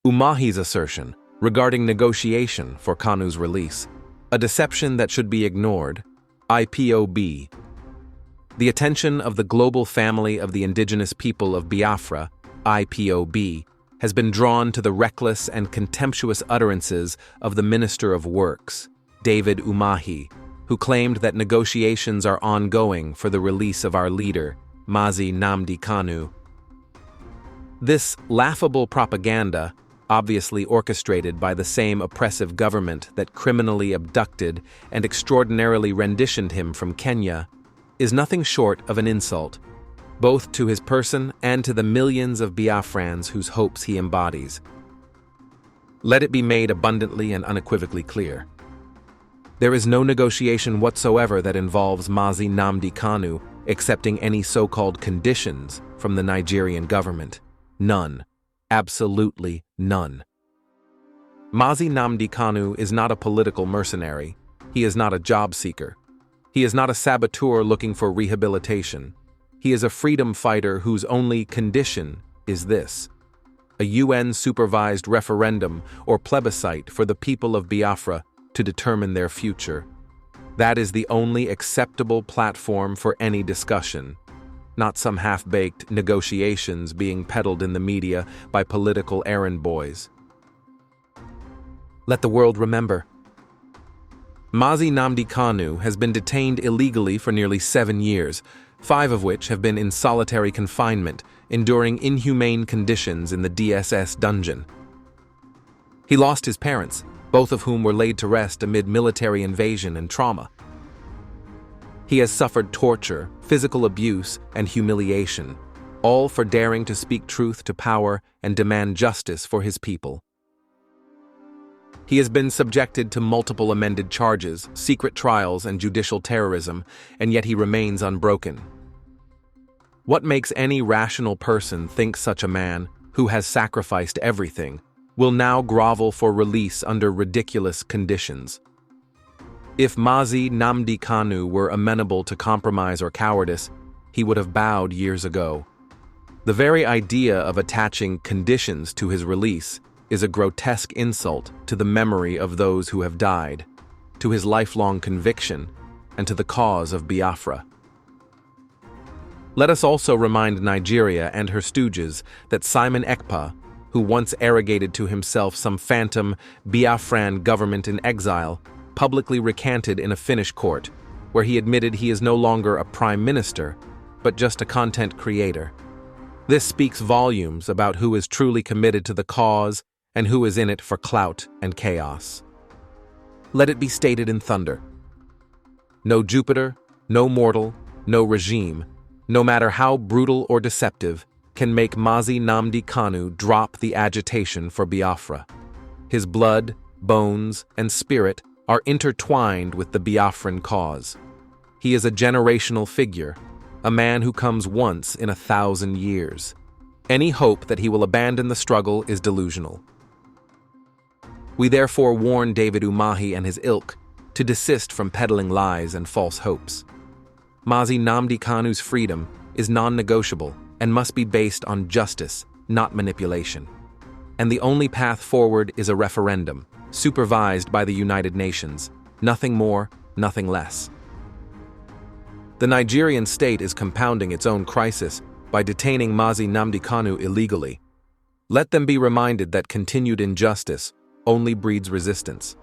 Umahi's assertion regarding negotiation for Kanu's release, a deception that should be ignored, IPOB. The attention of the global family of the Indigenous People of Biafra, IPOB, has been drawn to the reckless and contemptuous utterances of the Minister of Works, David Umahi, who claimed that negotiations are ongoing for the release of our leader, Mazi Nnamdi Kanu. This laughable propaganda, obviously orchestrated by the same oppressive government that criminally abducted and extraordinarily renditioned him from Kenya, is nothing short of an insult, both to his person and to the millions of Biafrans whose hopes he embodies. Let it be made abundantly and unequivocally clear. There is no negotiation whatsoever that involves Mazi Nnamdi Kanu accepting any so-called conditions from the Nigerian government. None. Absolutely none. Mazi Nnamdi Kanu is not a political mercenary. He is not a job seeker. He is not a saboteur looking for rehabilitation. He is a freedom fighter whose only condition is this: a UN-supervised referendum or plebiscite for the people of Biafra to determine their future. That is the only acceptable platform for any discussion, not some half-baked negotiations being peddled in the media by political errand boys. Let the world remember. Mazi Nnamdi Kanu has been detained illegally for nearly 7 years, 5 of which have been in solitary confinement, enduring inhumane conditions in the DSS dungeon. He lost his parents, both of whom were laid to rest amid military invasion and trauma. He has suffered torture, physical abuse, and humiliation, all for daring to speak truth to power and demand justice for his people. He has been subjected to multiple amended charges, secret trials, and judicial terrorism, and yet he remains unbroken. What makes any rational person think such a man, who has sacrificed everything, will now grovel for release under ridiculous conditions? If Mazi Nnamdi Kanu were amenable to compromise or cowardice, he would have bowed years ago. The very idea of attaching conditions to his release is a grotesque insult to the memory of those who have died, to his lifelong conviction, and to the cause of Biafra. Let us also remind Nigeria and her stooges that Simon Ekpa, who once arrogated to himself some phantom Biafran government in exile, publicly recanted in a Finnish court, where he admitted he is no longer a prime minister, but just a content creator. This speaks volumes about who is truly committed to the cause and who is in it for clout and chaos. Let it be stated in thunder. No Jupiter, no mortal, no regime, no matter how brutal or deceptive, can make Mazi Nnamdi Kanu drop the agitation for Biafra. His blood, bones, and spirit are intertwined with the Biafran cause. He is a generational figure, a man who comes once in 1,000 years. Any hope that he will abandon the struggle is delusional. We therefore warn David Umahi and his ilk to desist from peddling lies and false hopes. Mazi Nnamdi Kanu's freedom is non-negotiable and must be based on justice, not manipulation. And the only path forward is a referendum, supervised by the United Nations, nothing more, nothing less. The Nigerian state is compounding its own crisis by detaining Mazi Nnamdi Kanu illegally. Let them be reminded that continued injustice only breeds resistance.